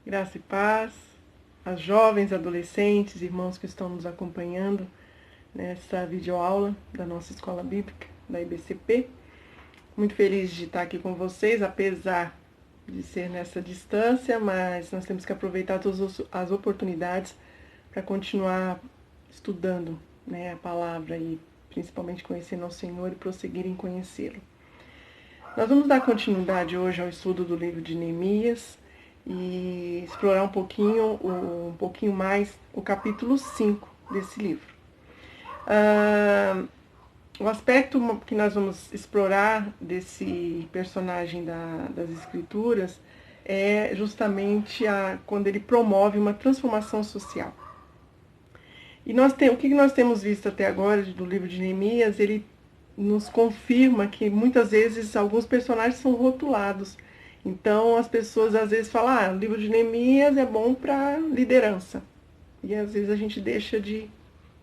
Graça e paz, as jovens, adolescentes, irmãos que estão nos acompanhando nessa videoaula da nossa Escola Bíblica, da IBCP. Muito feliz de estar aqui com vocês, apesar de ser nessa distância, mas nós temos que aproveitar todas as oportunidades para continuar estudando a palavra e principalmente conhecendo ao Senhor e prosseguir em conhecê-lo. Nós vamos dar continuidade hoje ao estudo do livro de Neemias e explorar um pouquinho mais o capítulo 5 desse livro. O aspecto que nós vamos explorar desse personagem das Escrituras é justamente quando ele promove uma transformação social. E o que nós temos visto até agora do livro de Neemias, ele nos confirma que muitas vezes alguns personagens são rotulados. Então as pessoas às vezes falam, o livro de Neemias é bom para liderança. E às vezes a gente deixa de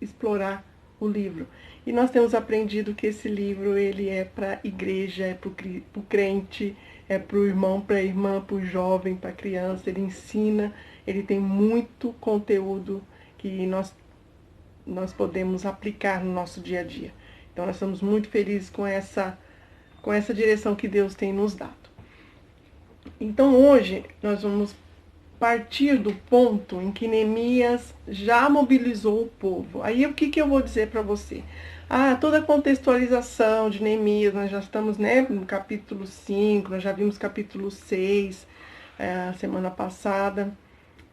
explorar o livro. E nós temos aprendido que esse livro ele é para a igreja, é para o crente, é para o irmão, para a irmã, para o jovem, para a criança. Ele ensina, ele tem muito conteúdo que nós podemos aplicar no nosso dia a dia. Então nós estamos muito felizes com essa direção que Deus tem nos dado. Então hoje nós vamos partir do ponto em que Neemias já mobilizou o povo. Aí o que eu vou dizer para você? Toda a contextualização de Neemias, nós já estamos no capítulo 5, nós já vimos capítulo 6 semana passada.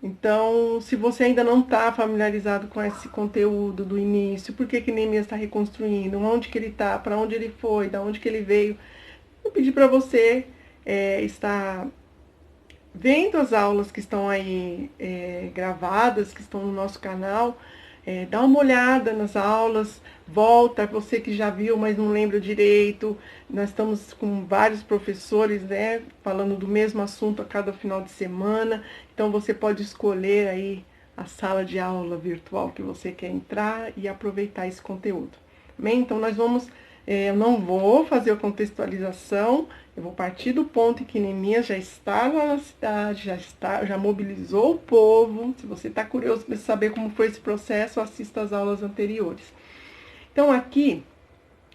Então, se você ainda não está familiarizado com esse conteúdo do início, por que Neemias está reconstruindo, onde que ele está, para onde ele foi, da onde que ele veio, eu pedi para você estar vendo as aulas que estão aí gravadas, que estão no nosso canal, dá uma olhada nas aulas, volta, você que já viu, mas não lembra direito. Nós estamos com vários professores, falando do mesmo assunto a cada final de semana. Então você pode escolher aí a sala de aula virtual que você quer entrar e aproveitar esse conteúdo. Bem, então nós vamos, eu não vou fazer a contextualização, eu vou partir do ponto em que Neemias já está lá na cidade, já mobilizou o povo. Se você está curioso para saber como foi esse processo, assista às aulas anteriores. Então aqui,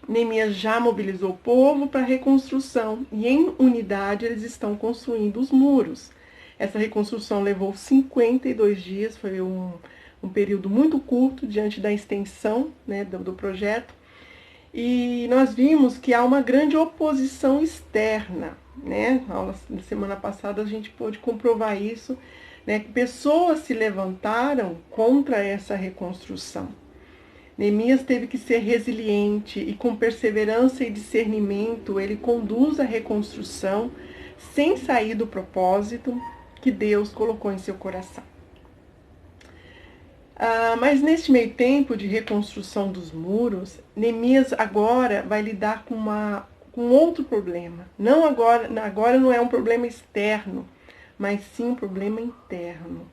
Neemias já mobilizou o povo para a reconstrução e em unidade eles estão construindo os muros. Essa reconstrução levou 52 dias, foi um período muito curto diante da extensão do projeto. E nós vimos que há uma grande oposição externa, Na aula da semana passada a gente pôde comprovar isso, que pessoas se levantaram contra essa reconstrução. Neemias teve que ser resiliente e com perseverança e discernimento ele conduz a reconstrução sem sair do propósito que Deus colocou em seu coração. Mas neste meio tempo de reconstrução dos muros, Neemias agora vai lidar com outro problema. Agora não é um problema externo, mas sim um problema interno,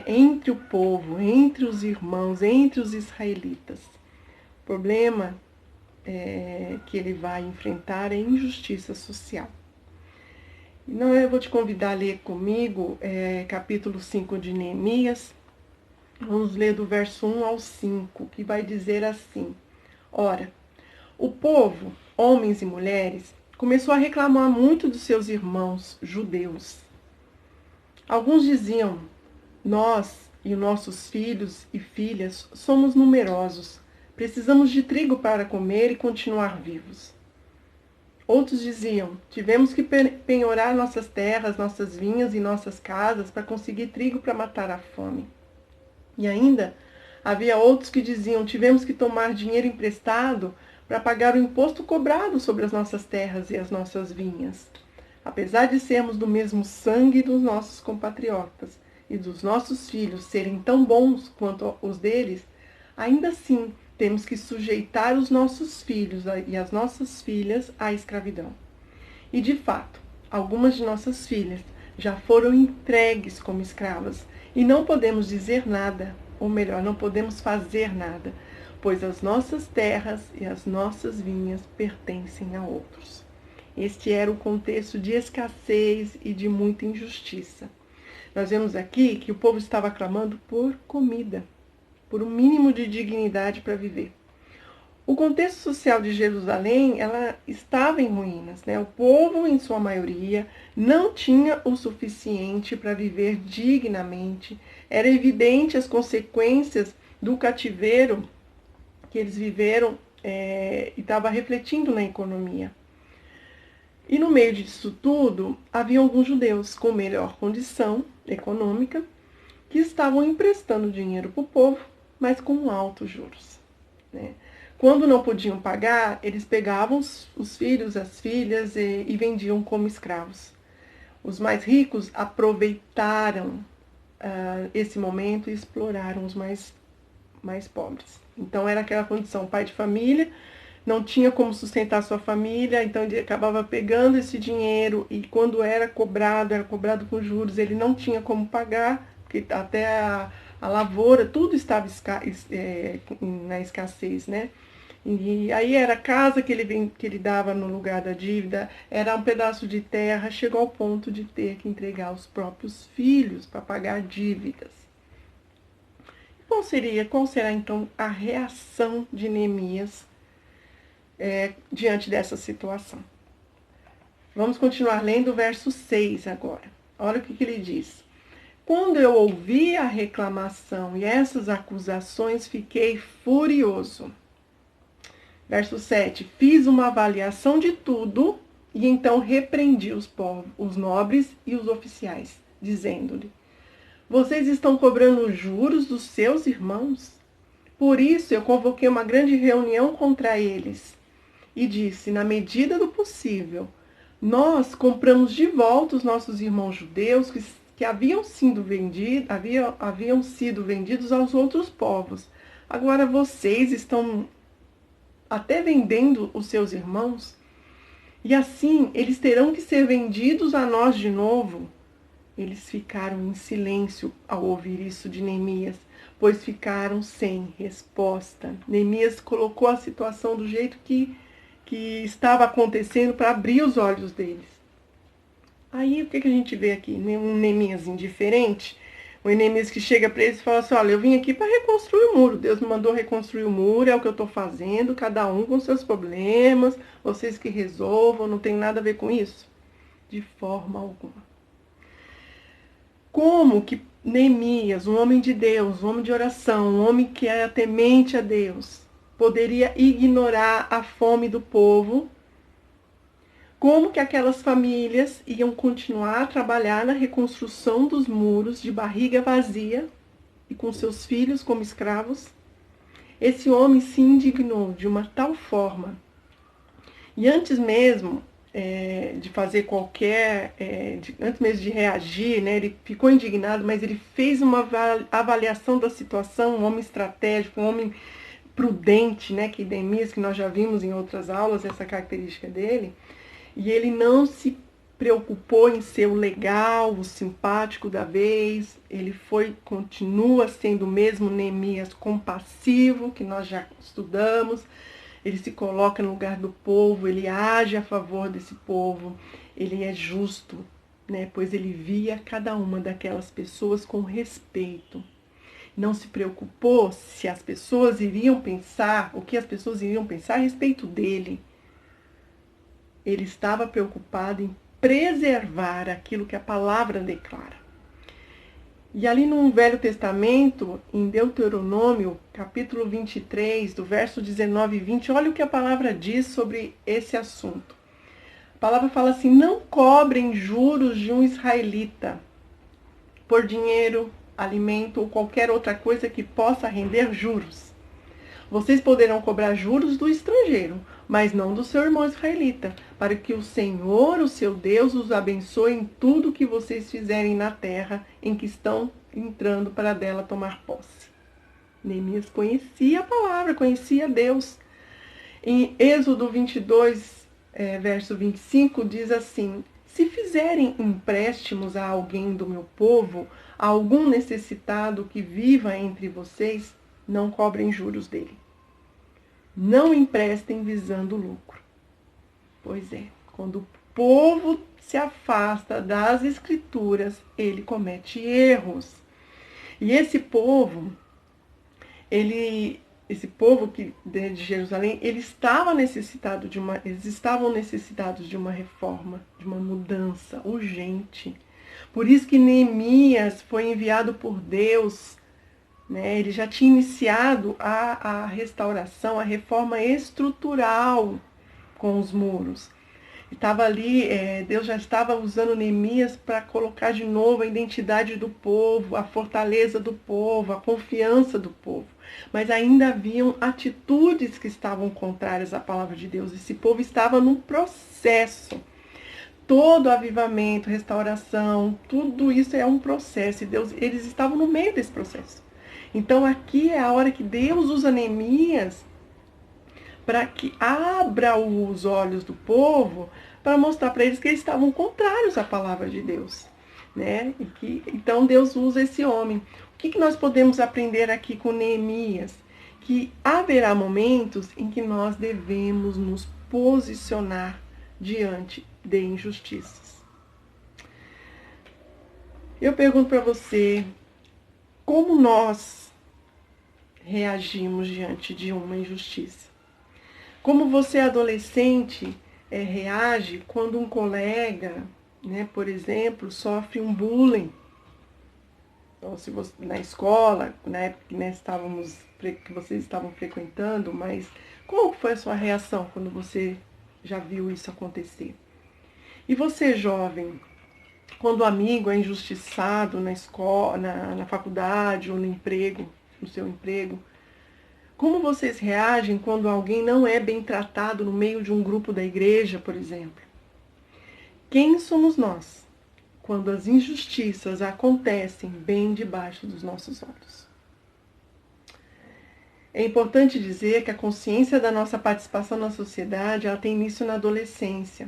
entre o povo, entre os irmãos, entre os israelitas. O problema que ele vai enfrentar é injustiça social. Então eu vou te convidar a ler comigo capítulo 5 de Neemias. Vamos ler do verso 1 ao 5, que vai dizer assim: Ora, o povo, homens e mulheres, começou a reclamar muito dos seus irmãos judeus. Alguns diziam: nós e os nossos filhos e filhas somos numerosos, precisamos de trigo para comer e continuar vivos. Outros diziam: tivemos que penhorar nossas terras, nossas vinhas e nossas casas para conseguir trigo para matar a fome. E ainda havia outros que diziam: tivemos que tomar dinheiro emprestado para pagar o imposto cobrado sobre as nossas terras e as nossas vinhas. Apesar de sermos do mesmo sangue dos nossos compatriotas e dos nossos filhos serem tão bons quanto os deles, ainda assim temos que sujeitar os nossos filhos e as nossas filhas à escravidão. E de fato, algumas de nossas filhas já foram entregues como escravas, e não podemos dizer nada, ou melhor, não podemos fazer nada, pois as nossas terras e as nossas vinhas pertencem a outros. Este era o contexto de escassez e de muita injustiça. Nós vemos aqui que o povo estava clamando por comida, por um mínimo de dignidade para viver. O contexto social de Jerusalém, ela estava em ruínas, né? O povo, em sua maioria, não tinha o suficiente para viver dignamente. Era evidente as consequências do cativeiro que eles viveram e estava refletindo na economia. E no meio disso tudo, havia alguns judeus com melhor condição econômica que estavam emprestando dinheiro para o povo, mas com altos juros, né? Quando não podiam pagar, eles pegavam os filhos, as filhas e vendiam como escravos. Os mais ricos aproveitaram esse momento e exploraram os mais pobres. Então era aquela condição, pai de família, não tinha como sustentar sua família, então ele acabava pegando esse dinheiro e quando era cobrado com juros, ele não tinha como pagar, porque até a lavoura, tudo estava na escassez, né? E aí era a casa que ele dava no lugar da dívida, era um pedaço de terra, chegou ao ponto de ter que entregar os próprios filhos para pagar dívidas. Qual será então a reação de Neemias diante dessa situação? Vamos continuar lendo o verso 6 agora. Olha o que ele diz. Quando eu ouvi a reclamação e essas acusações, fiquei furioso. Verso 7. Fiz uma avaliação de tudo e então repreendi os nobres e os oficiais, dizendo-lhe: vocês estão cobrando juros dos seus irmãos? Por isso eu convoquei uma grande reunião contra eles e disse: na medida do possível, nós compramos de volta os nossos irmãos judeus que haviam sido vendidos aos outros povos. Agora vocês estão até vendendo os seus irmãos, e assim eles terão que ser vendidos a nós de novo. Eles ficaram em silêncio ao ouvir isso de Neemias, pois ficaram sem resposta. Neemias colocou a situação do jeito que estava acontecendo para abrir os olhos deles. Aí o que a gente vê aqui? Um Neemias indiferente, um Neemias que chega para eles e fala assim: olha, eu vim aqui para reconstruir o muro, Deus me mandou reconstruir o muro, é o que eu estou fazendo, cada um com seus problemas, vocês que resolvam, não tem nada a ver com isso? De forma alguma. Como que Neemias, um homem de Deus, um homem de oração, um homem que era temente a Deus, poderia ignorar a fome do povo? Como que aquelas famílias iam continuar a trabalhar na reconstrução dos muros de barriga vazia e com seus filhos como escravos? Esse homem se indignou de uma tal forma. E antes mesmo de fazer antes mesmo de reagir, né, ele ficou indignado, mas ele fez uma avaliação da situação, um homem estratégico, um homem prudente, né, que Neemias, que nós já vimos em outras aulas, essa característica dele. E ele não se preocupou em ser o legal, o simpático da vez. Ele continua sendo o mesmo Neemias compassivo, que nós já estudamos. Ele se coloca no lugar do povo, ele age a favor desse povo. Ele é justo, né? Pois ele via cada uma daquelas pessoas com respeito. Não se preocupou se as pessoas iriam pensar, o que as pessoas iriam pensar a respeito dele. Ele estava preocupado em preservar aquilo que a palavra declara. E ali no Velho Testamento, em Deuteronômio, capítulo 23, do verso 19 e 20, olha o que a palavra diz sobre esse assunto. A palavra fala assim: não cobrem juros de um israelita por dinheiro, alimento ou qualquer outra coisa que possa render juros. Vocês poderão cobrar juros do estrangeiro, mas não do seu irmão israelita, para que o Senhor, o seu Deus, os abençoe em tudo que vocês fizerem na terra em que estão entrando para dela tomar posse. Neemias conhecia a palavra, conhecia Deus. Em Êxodo 22, verso 25, diz assim: se fizerem empréstimos a alguém do meu povo, a algum necessitado que viva entre vocês, não cobrem juros dele. Não emprestem visando lucro. Pois é, quando o povo se afasta das escrituras, ele comete erros. E esse povo, esse povo de Jerusalém, eles estavam necessitados de uma reforma, de uma mudança urgente. Por isso que Neemias foi enviado por Deus, né? Ele já tinha iniciado a restauração, a reforma estrutural com os muros. Estava ali, Deus já estava usando Neemias para colocar de novo a identidade do povo, a fortaleza do povo, a confiança do povo. Mas ainda haviam atitudes que estavam contrárias à palavra de Deus. Esse povo estava num processo. Todo avivamento, restauração, tudo isso é um processo. E eles estavam no meio desse processo. Então aqui é a hora que Deus usa Neemias para que abra os olhos do povo, para mostrar para eles que eles estavam contrários à palavra de Deus, né? Então Deus usa esse homem. O que nós podemos aprender aqui com Neemias? Que haverá momentos em que nós devemos nos posicionar diante de injustiças. Eu pergunto para você, como nós reagimos diante de uma injustiça? Como você, adolescente, reage quando um colega, né, por exemplo, sofre um bullying? Ou se você, na escola, na época que vocês estavam frequentando, mas qual foi a sua reação quando você já viu isso acontecer? E você, jovem, quando o amigo é injustiçado na escola, na faculdade ou no emprego, no seu emprego, como vocês reagem quando alguém não é bem tratado no meio de um grupo da igreja, por exemplo? Quem somos nós quando as injustiças acontecem bem debaixo dos nossos olhos? É importante dizer que a consciência da nossa participação na sociedade, ela tem início na adolescência.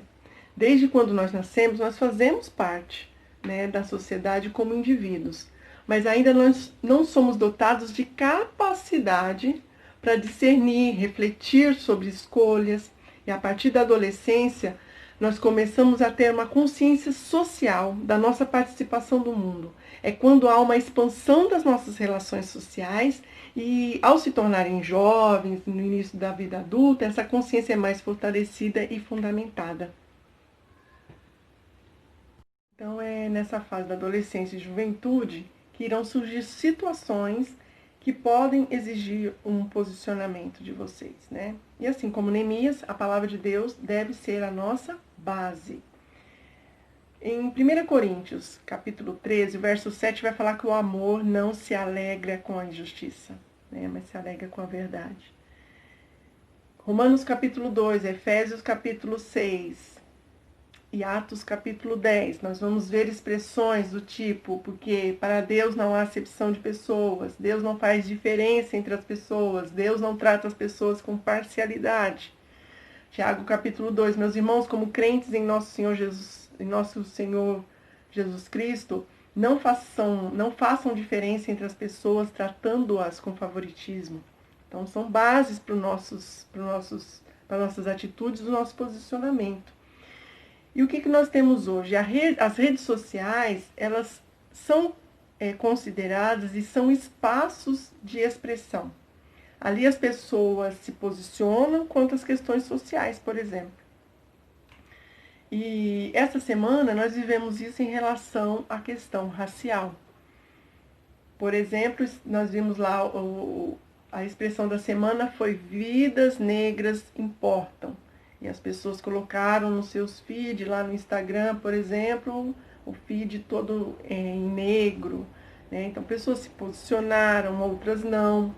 Desde quando nós nascemos, nós fazemos parte, né, da sociedade como indivíduos, mas ainda nós não somos dotados de capacidade para discernir, refletir sobre escolhas, e a partir da adolescência nós começamos a ter uma consciência social da nossa participação do mundo. É quando há uma expansão das nossas relações sociais e, ao se tornarem jovens, no início da vida adulta, essa consciência é mais fortalecida e fundamentada. Então é nessa fase da adolescência e juventude que irão surgir situações que podem exigir um posicionamento de vocês, né? E assim como Neemias, a palavra de Deus deve ser a nossa base. Em 1 Coríntios, capítulo 13, verso 7, vai falar que o amor não se alegra com a injustiça, né? Mas se alegra com a verdade. Romanos capítulo 2, Efésios capítulo 6 e Atos capítulo 10, nós vamos ver expressões do tipo, porque para Deus não há acepção de pessoas, Deus não faz diferença entre as pessoas, Deus não trata as pessoas com parcialidade. Tiago capítulo 2, meus irmãos, como crentes em nosso Senhor Jesus Cristo, não façam diferença entre as pessoas, tratando-as com favoritismo. Então são bases para nossas atitudes, do nosso posicionamento. E o que nós temos hoje? As redes sociais, elas são consideradas e são espaços de expressão. Ali as pessoas se posicionam quanto às questões sociais, por exemplo. E essa semana nós vivemos isso em relação à questão racial. Por exemplo, nós vimos lá, a expressão da semana foi "vidas negras importam". E as pessoas colocaram nos seus feeds, lá no Instagram, por exemplo, o feed todo em negro, né? Então, pessoas se posicionaram, outras não.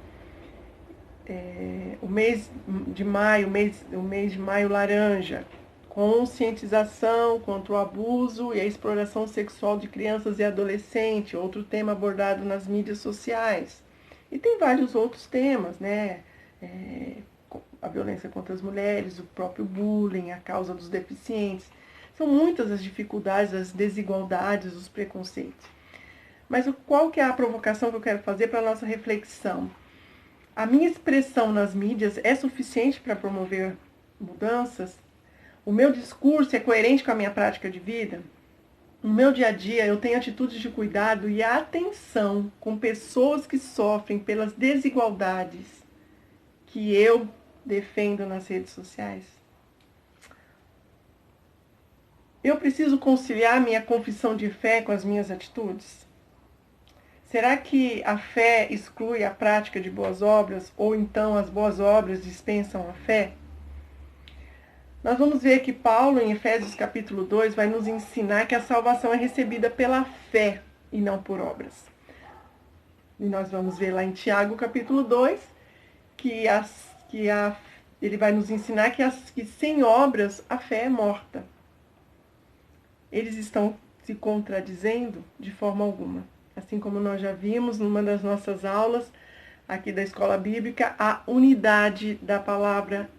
O mês de maio laranja, conscientização contra o abuso e a exploração sexual de crianças e adolescentes, outro tema abordado nas mídias sociais. E tem vários outros temas, né? A violência contra as mulheres, o próprio bullying, a causa dos deficientes. São muitas as dificuldades, as desigualdades, os preconceitos. Mas qual que é a provocação que eu quero fazer para a nossa reflexão? A minha expressão nas mídias é suficiente para promover mudanças? O meu discurso é coerente com a minha prática de vida? No meu dia a dia, eu tenho atitudes de cuidado e atenção com pessoas que sofrem pelas desigualdades que eu defendo nas redes sociais? Eu preciso conciliar minha confissão de fé com as minhas atitudes? Será que a fé exclui a prática de boas obras, ou então as boas obras dispensam a fé? Nós vamos ver que Paulo, em Efésios capítulo 2, vai nos ensinar que a salvação é recebida pela fé e não por obras. E nós vamos ver lá em Tiago capítulo 2, ele vai nos ensinar que sem obras a fé é morta. Eles estão se contradizendo de forma alguma. Assim como nós já vimos numa das nossas aulas aqui da Escola Bíblica, a unidade da palavra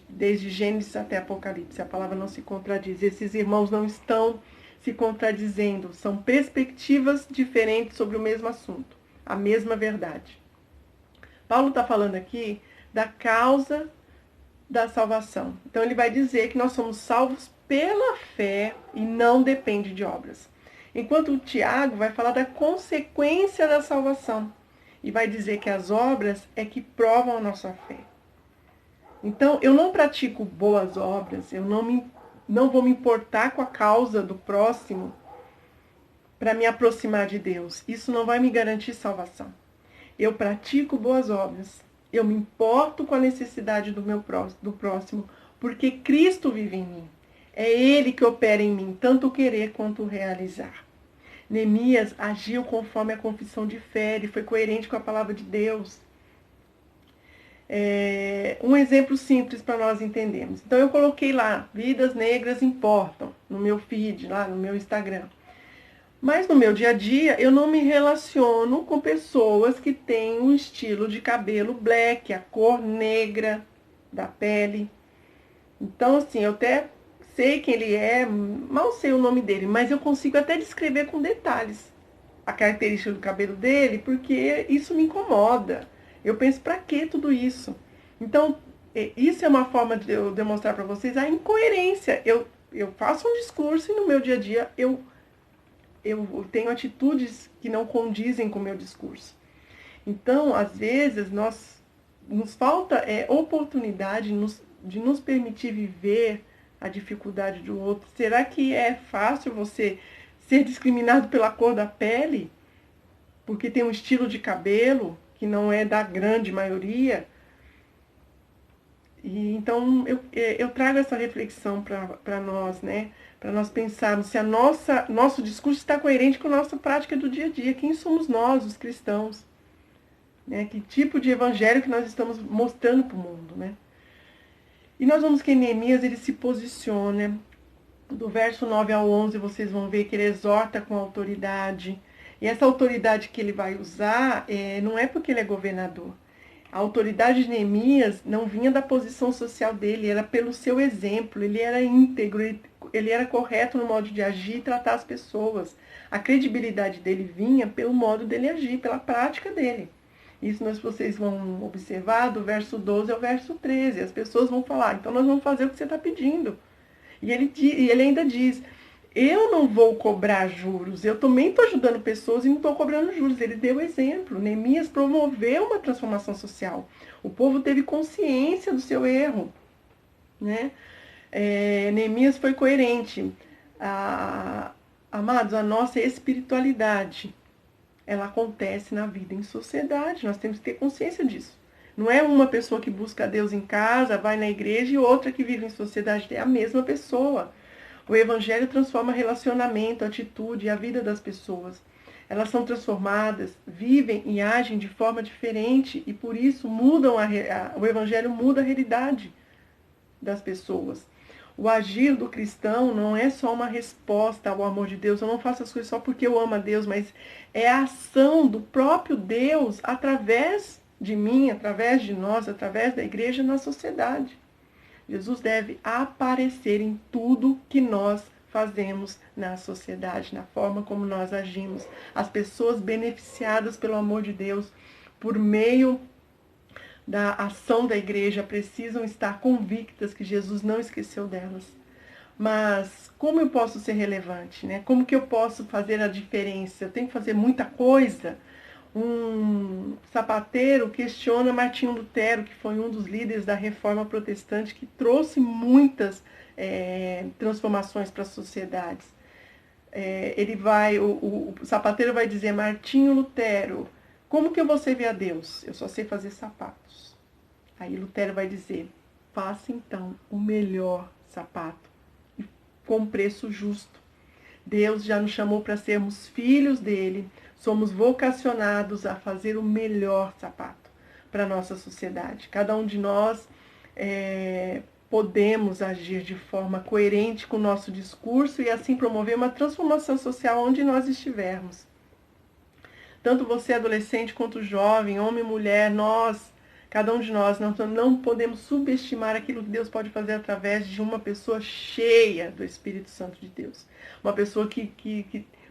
desde Gênesis até Apocalipse. A palavra não se contradiz. Esses irmãos não estão se contradizendo. São perspectivas diferentes sobre o mesmo assunto, a mesma verdade. Paulo está falando aqui da causa da salvação. Então ele vai dizer que nós somos salvos pela fé e não depende de obras. Enquanto o Tiago vai falar da consequência da salvação e vai dizer que as obras é que provam a nossa fé. Então eu não pratico boas obras, eu não vou me importar com a causa do próximo para me aproximar de Deus. Isso não vai me garantir salvação. Eu pratico boas obras. Eu me importo com a necessidade do próximo, porque Cristo vive em mim. É Ele que opera em mim, tanto o querer quanto o realizar. Neemias agiu conforme a confissão de fé, ele foi coerente com a palavra de Deus. Um exemplo simples para nós entendermos. Então eu coloquei lá, vidas negras importam, no meu feed, lá no meu Instagram. Mas no meu dia a dia, eu não me relaciono com pessoas que têm um estilo de cabelo black, a cor negra da pele. Então, assim, eu até sei quem ele é, mal sei o nome dele, mas eu consigo até descrever com detalhes a característica do cabelo dele, porque isso me incomoda. Eu penso, para que tudo isso? Então, isso é uma forma de eu demonstrar para vocês a incoerência. Eu faço um discurso e no meu dia a dia eu tenho atitudes que não condizem com o meu discurso. Então, às vezes, nos falta oportunidade de nos permitir viver a dificuldade do outro. Será que é fácil você ser discriminado pela cor da pele? Porque tem um estilo de cabelo que não é da grande maioria? E então eu trago essa reflexão para nós, né? Para nós pensarmos se nosso discurso está coerente com a nossa prática do dia a dia. Quem somos nós, os cristãos? Né? Que tipo de evangelho que nós estamos mostrando para o mundo, né? E nós vamos que em Neemias ele se posiciona. Do verso 9 ao 11 vocês vão ver que ele exorta com autoridade. E essa autoridade que ele vai usar não é porque ele é governador. A autoridade de Neemias não vinha da posição social dele, era pelo seu exemplo. Ele era íntegro, ele era correto no modo de agir e tratar as pessoas. A credibilidade dele vinha pelo modo dele agir, pela prática dele. Isso vocês vão observar do verso 12 ao verso 13. As pessoas vão falar, então nós vamos fazer o que você está pedindo. E ele ainda diz, eu não vou cobrar juros, eu também estou ajudando pessoas e não estou cobrando juros. Ele deu exemplo. Neemias promoveu uma transformação social. O povo teve consciência do seu erro, né? Neemias foi coerente. Amados, a nossa espiritualidade, ela acontece na vida em sociedade. Nós temos que ter consciência disso. Não é uma pessoa que busca Deus em casa, vai na igreja, e outra que vive em sociedade. É a mesma pessoa. O Evangelho transforma relacionamento, atitude e a vida das pessoas. Elas são transformadas, vivem e agem de forma diferente e por isso o Evangelho muda a realidade das pessoas. O agir do cristão não é só uma resposta ao amor de Deus. Eu não faço as coisas só porque eu amo a Deus, mas é a ação do próprio Deus através de mim, através de nós, através da igreja na sociedade. Jesus deve aparecer em tudo que nós fazemos na sociedade, na forma como nós agimos. As pessoas beneficiadas pelo amor de Deus por meio da ação da igreja precisam estar convictas que Jesus não esqueceu delas. Mas como eu posso ser relevante, né? Como que eu posso fazer a diferença? Eu tenho que fazer muita coisa? Um sapateiro questiona Martinho Lutero, que foi um dos líderes da Reforma Protestante, que trouxe muitas transformações para as sociedades. O sapateiro vai dizer: Martinho Lutero, como que eu vou servir a Deus? Eu só sei fazer sapatos. Aí Lutero vai dizer: faça então o melhor sapato, com preço justo. Deus já nos chamou para sermos filhos dele, somos vocacionados a fazer o melhor sapato para a nossa sociedade. Cada um de nós podemos agir de forma coerente com o nosso discurso e assim promover uma transformação social onde nós estivermos. Tanto você, adolescente, quanto jovem, homem, mulher, cada um de nós, não podemos subestimar aquilo que Deus pode fazer através de uma pessoa cheia do Espírito Santo de Deus. Uma pessoa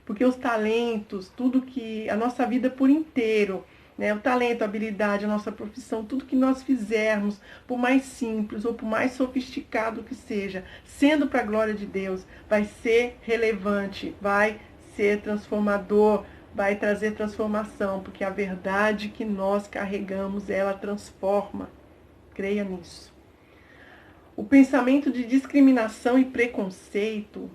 porque os talentos, tudo que a nossa vida por inteiro, né, o talento, a habilidade, a nossa profissão, tudo que nós fizermos, por mais simples ou por mais sofisticado que seja, sendo para a glória de Deus, vai ser relevante, vai ser transformador, vai trazer transformação, porque a verdade que nós carregamos, ela transforma. Creia nisso. O pensamento de discriminação e preconceito,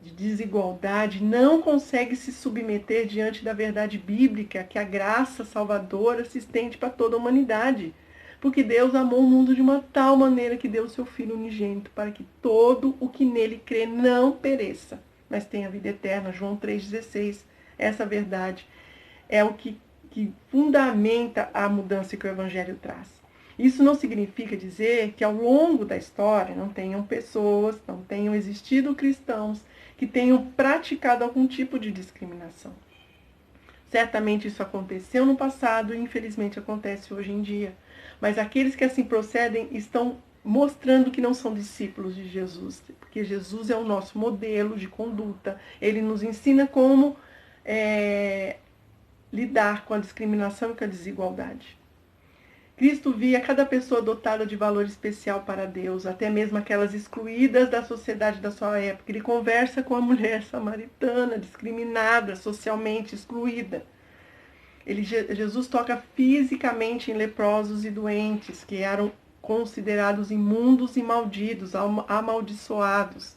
de desigualdade, não consegue se submeter diante da verdade bíblica, que a graça salvadora se estende para toda a humanidade. Porque Deus amou o mundo de uma tal maneira que deu o seu Filho unigênito, para que todo o que nele crê não pereça, mas tenha vida eterna. João 3,16. Essa verdade é o que fundamenta a mudança que o Evangelho traz. Isso não significa dizer que ao longo da história não tenham pessoas, não tenham existido cristãos que tenham praticado algum tipo de discriminação. Certamente isso aconteceu no passado e infelizmente acontece hoje em dia. Mas aqueles que assim procedem estão mostrando que não são discípulos de Jesus, porque Jesus é o nosso modelo de conduta. Ele nos ensina como lidar com a discriminação e com a desigualdade. Cristo via cada pessoa dotada de valor especial para Deus, até mesmo aquelas excluídas da sociedade da sua época. Ele conversa com a mulher samaritana, discriminada, socialmente excluída. Jesus toca fisicamente em leprosos e doentes, que eram considerados imundos e malditos, amaldiçoados.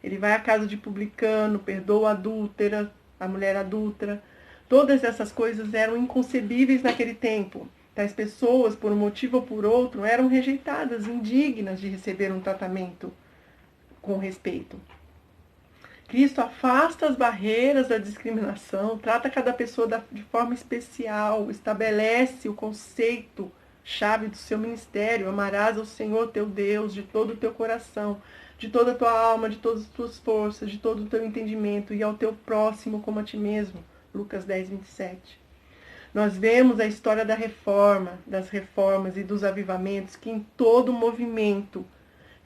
Ele vai à casa de publicano, perdoa a adúltera, a mulher adúltera. Todas essas coisas eram inconcebíveis naquele tempo. Tais pessoas, por um motivo ou por outro, eram rejeitadas, indignas de receber um tratamento com respeito. Cristo afasta as barreiras da discriminação, trata cada pessoa de forma especial, estabelece o conceito-chave do seu ministério: amarás ao Senhor teu Deus de todo o teu coração, de toda a tua alma, de todas as tuas forças, de todo o teu entendimento, e ao teu próximo como a ti mesmo. Lucas 10:27. Nós vemos a história da reforma, das reformas e dos avivamentos, que em todo movimento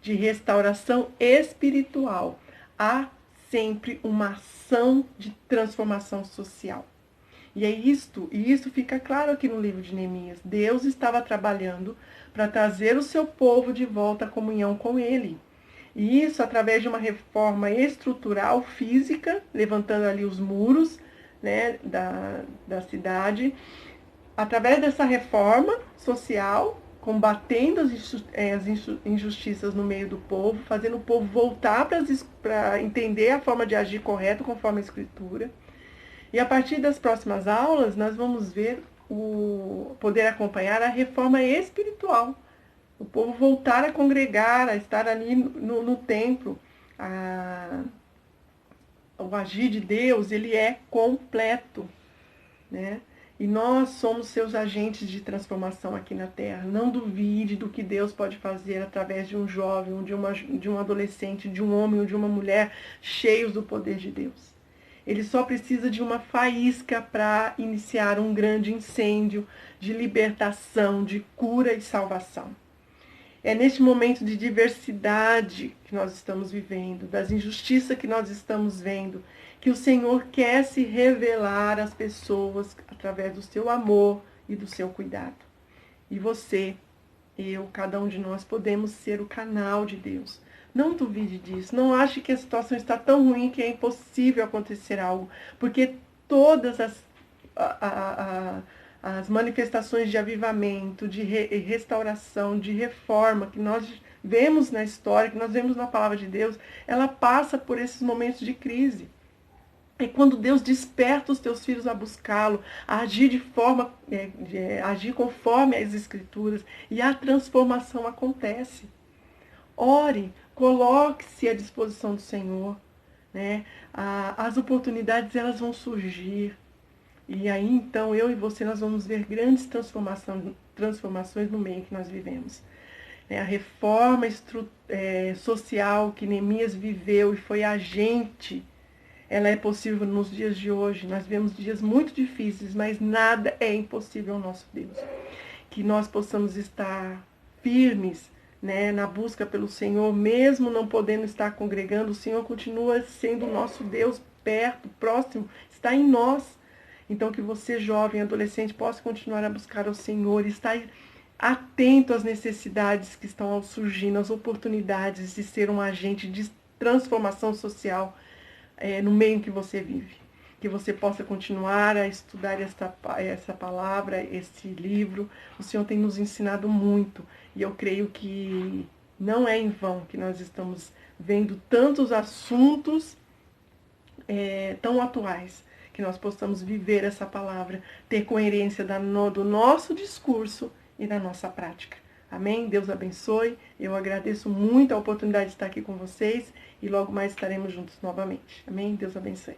de restauração espiritual há sempre uma ação de transformação social. E isso fica claro aqui no livro de Neemias. Deus estava trabalhando para trazer o seu povo de volta à comunhão com ele. E isso através de uma reforma estrutural, física, levantando ali os muros, né, da cidade, através dessa reforma social, combatendo as injustiças no meio do povo, fazendo o povo voltar para entender a forma de agir correto conforme a Escritura. E a partir das próximas aulas, nós vamos poder acompanhar a reforma espiritual. O povo voltar a congregar, a estar ali no templo. O agir de Deus, ele é completo, né? E nós somos seus agentes de transformação aqui na Terra. Não duvide do que Deus pode fazer através de um jovem, de um adolescente, de um homem ou de uma mulher cheios do poder de Deus. Ele só precisa de uma faísca para iniciar um grande incêndio de libertação, de cura e salvação. É neste momento de diversidade que nós estamos vivendo, das injustiças que nós estamos vendo, que o Senhor quer se revelar às pessoas através do seu amor e do seu cuidado. E você, eu, cada um de nós podemos ser o canal de Deus. Não duvide disso. Não ache que a situação está tão ruim que é impossível acontecer algo. Porque todas as manifestações de avivamento, de restauração, de reforma que nós vemos na história, que nós vemos na palavra de Deus, ela passa por esses momentos de crise. É quando Deus desperta os teus filhos a buscá-lo, a agir de forma, agir conforme as Escrituras, e a transformação acontece. Ore, coloque-se à disposição do Senhor, né? As oportunidades elas vão surgir. E aí então eu e você nós vamos ver grandes transformações no meio que nós vivemos. A reforma social que Neemias viveu e foi agente, ela é possível nos dias de hoje. Nós vemos dias muito difíceis, mas nada é impossível ao nosso Deus. Que nós possamos estar firmes, né, na busca pelo Senhor, mesmo não podendo estar congregando, o Senhor continua sendo o nosso Deus perto, próximo, está em nós. Então que você, jovem, adolescente, possa continuar a buscar ao Senhor, estar atento às necessidades que estão surgindo, às oportunidades de ser um agente de transformação social no meio em que você vive. Que você possa continuar a estudar essa palavra, esse livro. O Senhor tem nos ensinado muito. E eu creio que não é em vão que nós estamos vendo tantos assuntos tão atuais. Que nós possamos viver essa palavra, ter coerência do nosso discurso e da nossa prática. Amém? Deus abençoe. Eu agradeço muito a oportunidade de estar aqui com vocês e logo mais estaremos juntos novamente. Amém? Deus abençoe.